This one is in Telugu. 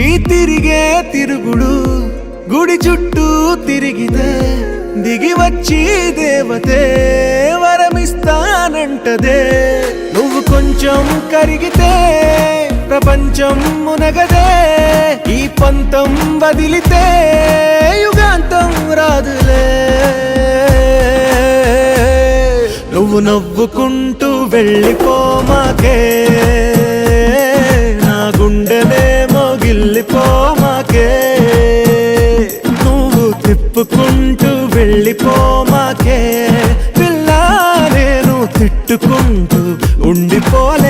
ఈ తిరిగే తిరుగుడు గుడి చుట్టూ తిరిగితే దిగి వచ్చి దేవతే వరమిస్తానంటదే. నువ్వు కొంచెం కరిగితే ప్రపంచం మునగదే. ఈ పంతం వదిలితే యుగాంతం రాదులే. నువ్వు నవ్వుకుంటూ వెళ్ళిపోమాకే, నా గుండెలేమో గిల్లిపోమాకే. నువ్వు తిప్పుకుంటూ వెళ్ళిపోమాకే పిల్ల, నేను తిట్టుకుంటూ ఉండిపోలే.